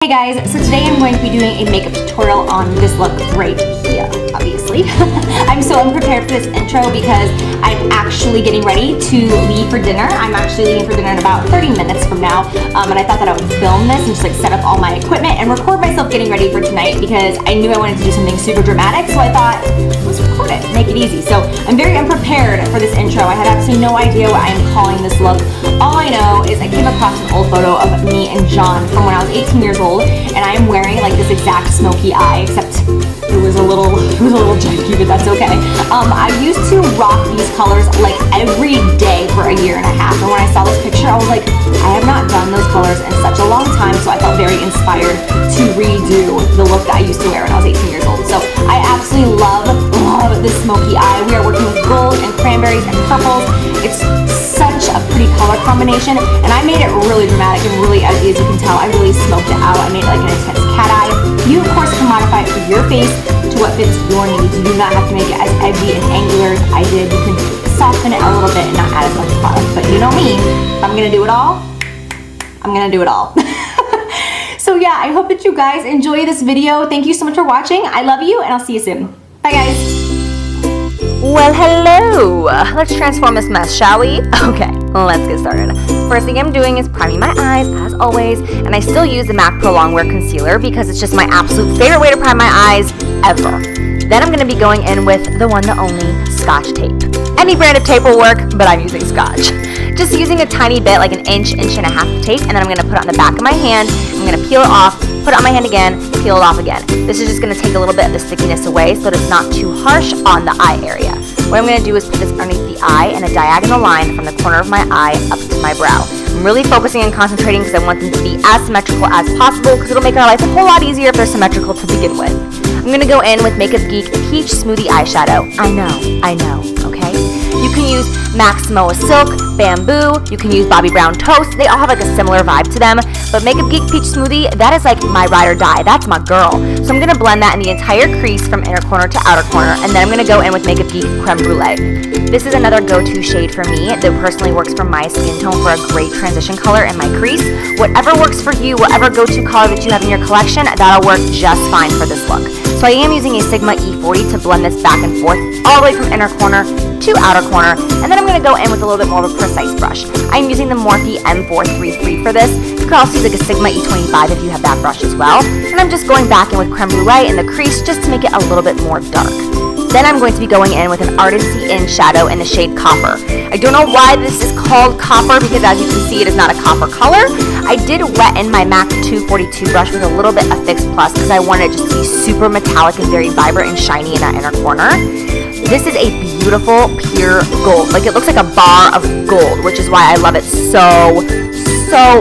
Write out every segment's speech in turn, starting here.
Hey guys, so today I'm going to be doing a makeup tutorial on this look right here, obviously. I'm so unprepared for this intro because I'm actually getting ready to leave for dinner. I'm actually leaving for dinner in about 30 minutes from now, and I thought that I would film this and just like set up all my equipment and record myself getting ready for tonight because I knew I wanted to do something super dramatic, so I thought, let's record it, make it easy. So I'm very unprepared for this intro. I had absolutely no idea what I am calling this look. All I know is I came across an old photo of me and John from when I was 18 years old, and I am wearing like this exact smoky eye, except it was a little janky, but that's okay. I used to rock these colors like every day for a year and a half, and when I saw this picture, I was like, I have not done those colors in such a long time, so I felt very inspired to redo the look that I used to wear when I was 18 years old. So I absolutely love this smoky eye. We are working with gold and cranberries and purples. It's such a pretty color combination, and I made it really dramatic and really edgy. As you can tell, I really smoked it out. I made it like an intense cat eye. You of course can modify it for your face to what fits your needs. You do not have to make it as edgy and angular as I did. You can soften it a little bit and not add as much product, but you know me, if I'm gonna do it all, I'm gonna do it all. So yeah, I hope that you guys enjoy this video. Thank you so much for watching. I love you, and I'll see you soon. Bye guys. Well, hello! Let's transform this mess, shall we? Okay, let's get started. First thing I'm doing is priming my eyes, as always, and I still use the MAC Pro Longwear Concealer because it's just my absolute favorite way to prime my eyes ever. Then I'm going to be going in with the one, the only, Scotch tape. Any brand of tape will work, but I'm using Scotch. Just using a tiny bit, like an inch and a half of tape, and then I'm going to put it on the back of my hand. I'm going to peel it off, put it on my hand again, peel it off again. This is just going to take a little bit of the stickiness away so that it's not too harsh on the eye area. What I'm going to do is put this underneath the eye in a diagonal line from the corner of my eye up to my brow. I'm really focusing and concentrating because I want them to be as symmetrical as possible because it'll make our life a whole lot easier if they're symmetrical to begin with. I'm going to go in with Makeup Geek Peach Smoothie Eyeshadow. I know, okay? You can use MAC Samoa Silk, Bamboo, you can use Bobbi Brown Toast. They all have like a similar vibe to them, but Makeup Geek Peach Smoothie, that is like my ride or die. That's my girl. So I'm going to blend that in the entire crease from inner corner to outer corner, and then I'm going to go in with Makeup Geek Creme Brulee. This is another go-to shade for me that personally works for my skin tone for a great transition color in my crease. Whatever works for you, whatever go-to color that you have in your collection, that'll work just fine for this look. So I am using a Sigma E40 to blend this back and forth all the way from inner corner to outer corner, and then I'm going to go in with a little bit more of a precise brush. I'm using the Morphe M433 for this. You could also use like a Sigma E25 if you have that brush as well. And I'm just going back in with Creme Brulee in the crease just to make it a little bit more dark. Then I'm going to be going in with an Ardency In shadow in the shade Copper. I don't know why this is called Copper because as you can see it is not a copper color. I did wet in my MAC 242 brush with a little bit of Fix Plus because I wanted it just to be super metallic and very vibrant and shiny in that inner corner. This is a beautiful pure gold. Like it looks like a bar of gold, which is why I love it so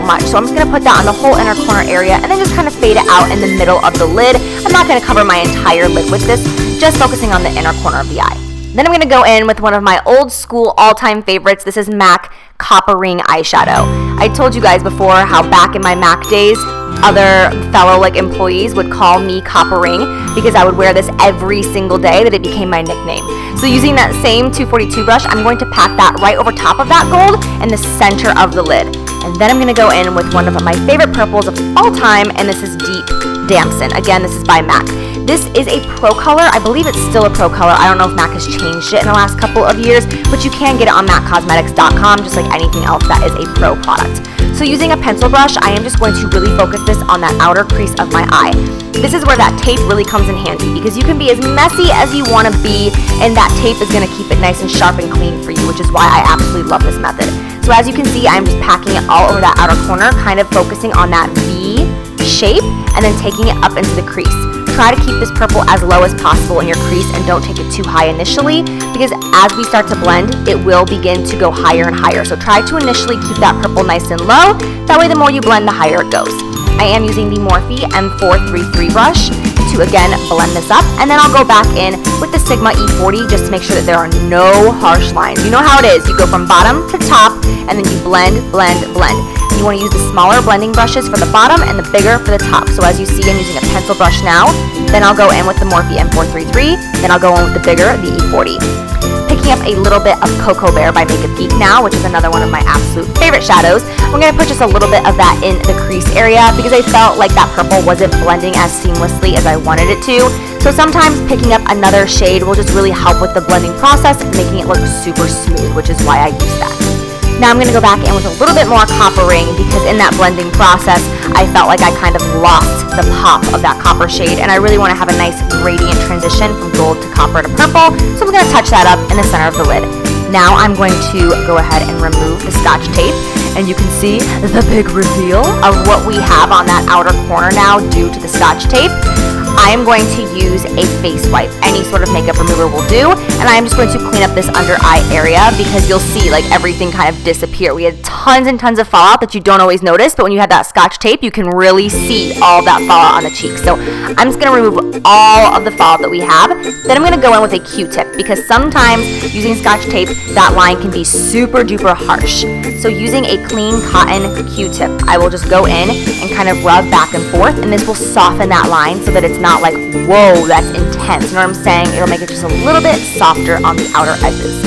much. So I'm just going to put that on the whole inner corner area and then just kind of fade it out in the middle of the lid. I'm not going to cover my entire lid with this, just focusing on the inner corner of the eye. Then I'm going to go in with one of my old school all-time favorites. This is MAC Copper Ring Eyeshadow. I told you guys before how back in my MAC days, other fellow employees would call me Copper Ring because I would wear this every single day that it became my nickname. So using that same 242 brush, I'm going to pack that right over top of that gold in the center of the lid. And then I'm going to go in with one of my favorite purples of all time, and this is Deep Damson. Again, this is by MAC. This is a pro color. I believe it's still a pro color. I don't know if MAC has changed it in the last couple of years, but you can get it on MACcosmetics.com just like anything else that is a pro product. So using a pencil brush, I am just going to really focus this on that outer crease of my eye. This is where that tape really comes in handy because you can be as messy as you want to be, and that tape is going to keep it nice and sharp and clean for you, which is why I absolutely love this method. So as you can see, I'm just packing it all over that outer corner, kind of focusing on that V shape and then taking it up into the crease. Try to keep this purple as low as possible in your crease and don't take it too high initially because as we start to blend, it will begin to go higher and higher. So try to initially keep that purple nice and low. That way the more you blend, the higher it goes. I am using the Morphe M433 brush to again blend this up, and then I'll go back in with the Sigma E40 just to make sure that there are no harsh lines. You know how it is. You go from bottom to top and then you blend. You want to use the smaller blending brushes for the bottom and the bigger for the top. So as you see, I'm using a pencil brush now. Then I'll go in with the Morphe M433. Then I'll go in with the bigger, the E40. Picking picking up a little bit of Cocoa Bear by Make a Peak now, which is another one of my absolute favorite shadows. I'm going to put just a little bit of that in the crease area because I felt like that purple wasn't blending as seamlessly as I wanted it to. So sometimes picking up another shade will just really help with the blending process, making it look super smooth, which is why I use that. Now I'm going to go back in with a little bit more copper ring because in that blending process, I felt like I kind of lost the pop of that copper shade, and I really want to have a nice gradient transition from gold to copper to purple, so I'm going to touch that up in the center of the lid. Now I'm going to go ahead and remove the Scotch tape, and you can see the big reveal of what we have on that outer corner now due to the Scotch tape. I am going to use a face wipe. Any sort of makeup remover will do, and I'm just going to clean up this under eye area because you'll see like everything kind of disappear. We had tons and tons of fallout that you don't always notice, but when you have that Scotch tape, you can really see all that fallout on the cheeks. So I'm just going to remove all of the fallout that we have. Then I'm going to go in with a Q-tip because sometimes using Scotch tape, that line can be super duper harsh. So using a clean cotton Q-tip, I will just go in and kind of rub back and forth, and this will soften that line so that it's not like, whoa, that's intense. You know what I'm saying? It'll make it just a little bit softer on the outer edges.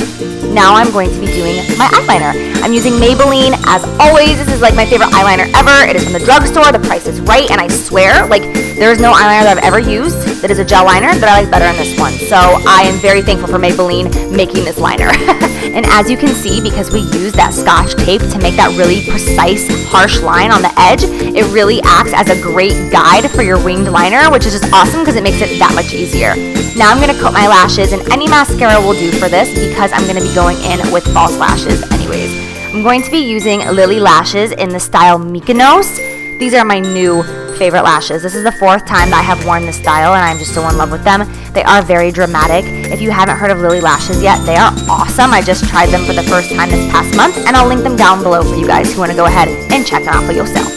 Now I'm going to be doing my eyeliner. I'm using Maybelline as always. This is like my favorite eyeliner ever. It is from the drugstore. The price is right, and I swear, like, there is no eyeliner that I've ever used that is a gel liner that I like better than this one. So I am very thankful for Maybelline making this liner. And as you can see, because we use that Scotch tape to make that really precise, harsh line on the edge, it really acts as a great guide for your winged liner, which is just awesome because it makes it that much easier. Now I'm going to coat my lashes, and any mascara will do for this because I'm going to be going in with false lashes anyways. I'm going to be using Lily lashes in the style Mykonos. These are my new favorite lashes. This is the 4th time that I have worn this style, and I'm just so in love with them. They are very dramatic. If you haven't heard of Lily lashes yet, they are awesome. I just tried them for the first time this past month, and I'll link them down below for you guys who want to go ahead and check them out for yourself.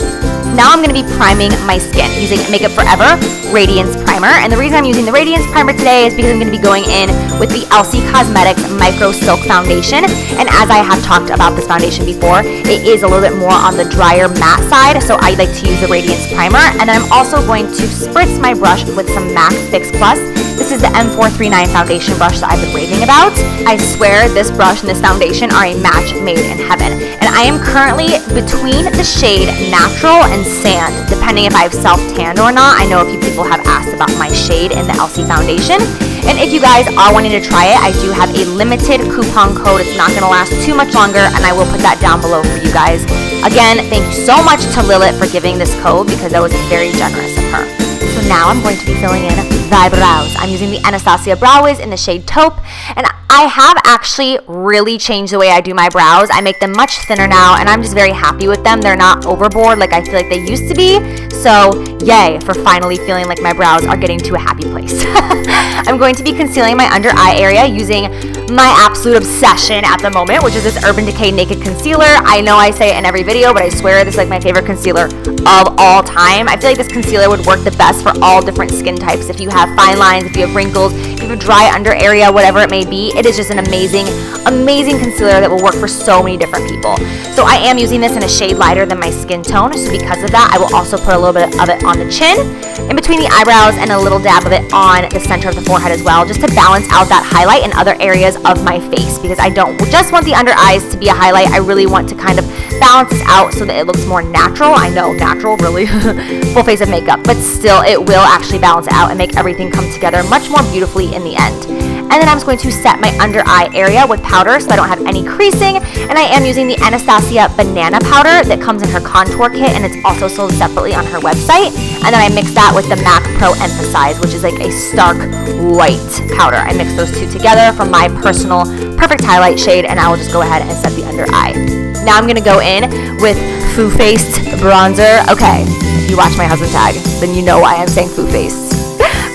Now I'm going to be priming my skin using Makeup Forever Radiance Primer. And the reason I'm using the Radiance Primer today is because I'm going to be going in with the Elsie Cosmetics Micro Silk Foundation. And as I have talked about this foundation before, it is a little bit more on the drier matte side. So I like to use the Radiance Primer. And then I'm also going to spritz my brush with some MAC Fix Plus. This is the M439 foundation brush that I've been raving about. I swear this brush and this foundation are a match made in heaven. And I am currently between the shade Natural and Sand, depending if I've self-tanned or not. I know a few people have asked about my shade in the Elsie foundation. And if you guys are wanting to try it, I do have a limited coupon code. It's not going to last too much longer, and I will put that down below for you guys. Again, thank you so much to Lilith for giving this code because that was very generous of her. So now I'm going to be filling in the eyebrows. I'm using the Anastasia Brow Wiz in the shade Taupe, and I have actually really changed the way I do my brows. I make them much thinner now, and I'm just very happy with them. They're not overboard like I feel like they used to be. So yay for finally feeling like my brows are getting to a happy place. I'm going to be concealing my under eye area using my absolute obsession at the moment, which is this Urban Decay Naked Concealer. I know I say it in every video, but I swear this is like my favorite concealer of all time. I feel like this concealer would work the best for all different skin types. If you have fine lines, if you have wrinkles, if you have a dry under area, whatever it may be, it is just an amazing, amazing concealer that will work for so many different people. So I am using this in a shade lighter than my skin tone, so because of that, I will also put a little bit of it on the chin, in between the eyebrows, and a little dab of it on the center of the forehead as well, just to balance out that highlight in other areas of my face, because I don't just want the under eyes to be a highlight. I really want to kind of balance this out so that it looks more natural. I know, natural, really, full face of makeup, but still it will actually balance it out and make everything come together much more beautifully in the end. And then I'm just going to set my under eye area with powder so I don't have any creasing. And I am using the Anastasia Banana Powder that comes in her contour kit, and it's also sold separately on her website. And then I mix that with the MAC Pro Emphasize, which is like a stark white powder. I mix those two together for my personal perfect highlight shade, and I will just go ahead and set the under eye. Now I'm going to go in with Foo Faced bronzer. Okay, if you watch my husband tag, then you know why I'm saying Foo Faced.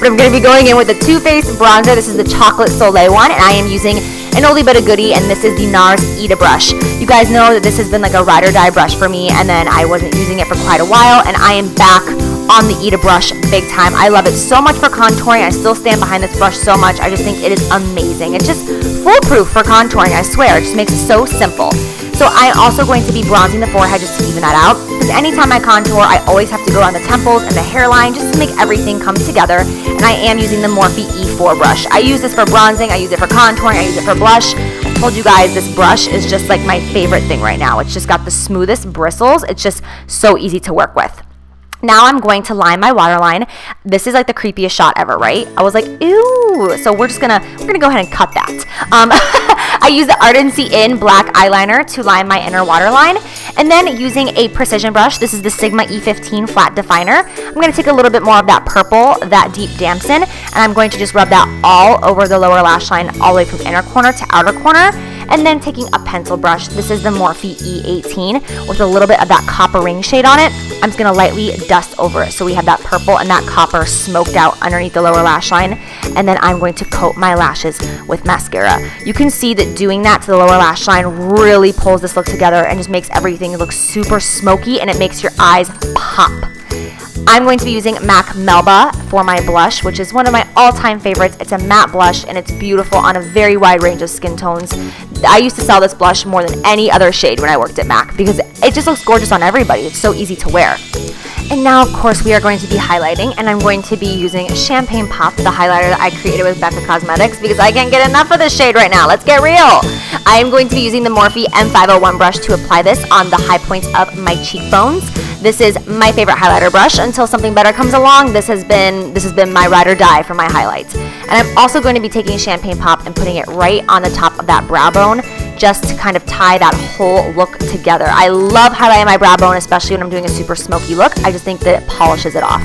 But I'm going to be going in with the Too Faced bronzer. This is the Chocolate Soleil one, and I am using an oldie but a goodie, and this is the NARS Ita brush. You guys know that this has been like a ride or die brush for me, and then I wasn't using it for quite a while, and I am back on the Ita brush big time. I love it so much for contouring. I still stand behind this brush so much. I just think it is amazing. It's just foolproof for contouring, I swear. It just makes it so simple. So I'm also going to be bronzing the forehead just to even that out. because anytime I contour, I always have to go around the temples and the hairline just to make everything come together. And I am using the Morphe E4 brush. I use this for bronzing, I use it for contouring, I use it for blush. I told you guys this brush is just like my favorite thing right now. It's just got the smoothest bristles. It's just so easy to work with. Now I'm going to line my waterline. This is like the creepiest shot ever, right? I was like, ew. So we're gonna go ahead and cut that. I use the Ardency In black eyeliner to line my inner waterline. And then using a precision brush, this is the Sigma E15 flat definer. I'm gonna take a little bit more of that purple, that deep dampen, and I'm going to just rub that all over the lower lash line, all the way from inner corner to outer corner. And then taking a pencil brush, this is the Morphe E18 with a little bit of that copper ring shade on it. I'm just gonna lightly dust over it so we have that purple and that copper smoked out underneath the lower lash line. And then I'm going to coat my lashes with mascara. You can see that doing that to the lower lash line really pulls this look together and just makes everything look super smoky, and it makes your eyes pop. I'm going to be using MAC Melba for my blush, which is one of my all-time favorites. It's a matte blush and it's beautiful on a very wide range of skin tones. I used to sell this blush more than any other shade when I worked at MAC because it just looks gorgeous on everybody. It's so easy to wear. And now, of course, we are going to be highlighting, and I'm going to be using Champagne Pop, the highlighter that I created with Becca Cosmetics, because I can't get enough of this shade right now. Let's get real. I am going to be using the Morphe M501 brush to apply this on the high points of my cheekbones. This is my favorite highlighter brush until something better comes along. This has been my ride or die for my highlights. And I'm also going to be taking Champagne Pop and putting it right on the top of that brow bone, just to kind of tie that whole look together. I love highlighting my brow bone, especially when I'm doing a super smoky look. I just think that it polishes it off.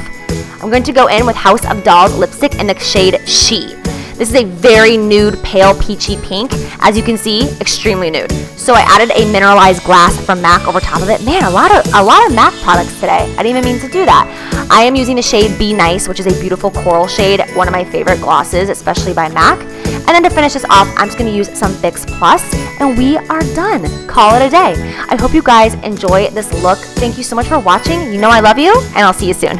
I'm going to go in with House of Dolls lipstick in the shade She. This is a very nude, pale, peachy pink. As you can see, extremely nude. So I added a mineralized glass from MAC over top of it. Man, a lot of MAC products today. I didn't even mean to do that. I am using the shade Be Nice, which is a beautiful coral shade, one of my favorite glosses, especially by MAC. And then to finish this off, I'm just going to use some Fix Plus, and we are done. Call it a day. I hope you guys enjoy this look. Thank you so much for watching. You know I love you, and I'll see you soon.